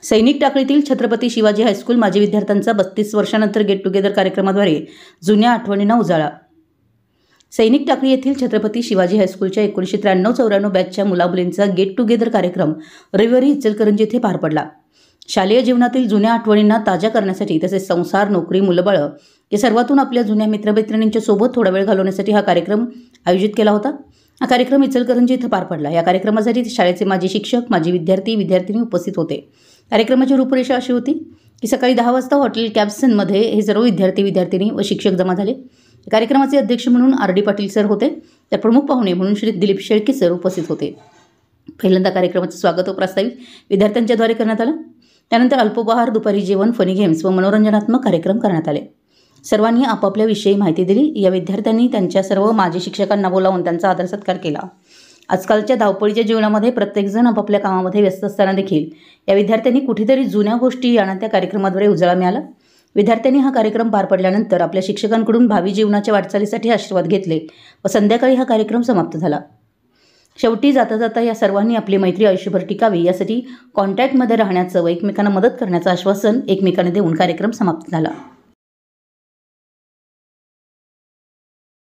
सैनिक टाकळीतील छत्रपती शिवाजी हायस्कूल माजी विद्यार्थ्यांचा 32 वर्षांनंतर गेट टुगेदर कार्यक्रमाद्वारे जुन्या आठवणींना उजाळा। सैनिक टाकळी येथील छत्रपती शिवाजी हायस्कूलच्या 1993-94 बॅचच्या मुलामुलींचा गेट टुगेदर कार्यक्रम रविवारी इचलकरंजी येथे पार पडला। शालेय जीवनातील जुन्या आठवणींना ताज्या करण्यासाठी तसेच संसार, नोकरी, मुलबाळ या सर्वातून आपल्या जुन्या मित्रमैत्रिणींच्या सोबत थोडा वेळ घालवण्यासाठी हा कार्यक्रम आयोजित केला होता। हा कार्यक्रम इचलकरंजी येथे पार पडला। या कार्यक्रमासाठी शाळेचे माजी शिक्षक, माजी विद्यार्थी, विद्यार्थिनी उपस्थित होते। कार्यक्रमाची रूपरेषा अशी होती की सकाळी 10 वाजता हॉटेल कॅप्सनमध्ये हे सर्व विद्यार्थी, विद्यार्थिनी व शिक्षक जमा झाले। कार्यक्रमाचे अध्यक्ष म्हणून RD पाटील सर होते, तर प्रमुख पाहुणे म्हणून श्री दिलीप शेळके सर उपस्थित होते। पहिल्यांदा कार्यक्रमाचे स्वागत व प्रास्ताविक विद्यार्थ्यांच्याद्वारे करण्यात आलं। त्यानंतर अल्पोपहार, दुपारी जेवण, फनी गेम्स व मनोरंजनात्मक कार्यक्रम करण्यात आले। सर्वांनी आपापल्या विषयी माहिती दिली। या विद्यार्थ्यांनी त्यांच्या सर्व माजी शिक्षकांना बोलावून त्यांचा आदर सत्कार केला। आजकालच्या धावपळीच्या जीवनामध्ये प्रत्येकजण आपापल्या कामामध्ये व्यस्त असताना देखील या विद्यार्थ्यांनी कुठेतरी जुन्या गोष्टी यांना त्या कार्यक्रमाद्वारे उजाळा मिळाला। विद्यार्थ्यांनी हा कार्यक्रम पार पडल्यानंतर आपल्या शिक्षकांकडून भावी जीवनाच्या वाटचालीसाठी आशीर्वाद घेतले व संध्याकाळी हा कार्यक्रम समाप्त झाला। शेवटी जाता जाता या सर्वांनी आपली मैत्री आयुष्यभर टिकावी यासाठी कॉन्टॅक्टमध्ये राहण्याचं व एकमेकांना मदत करण्याचं आश्वासन एकमेकांना देऊन कार्यक्रम समाप्त झाला।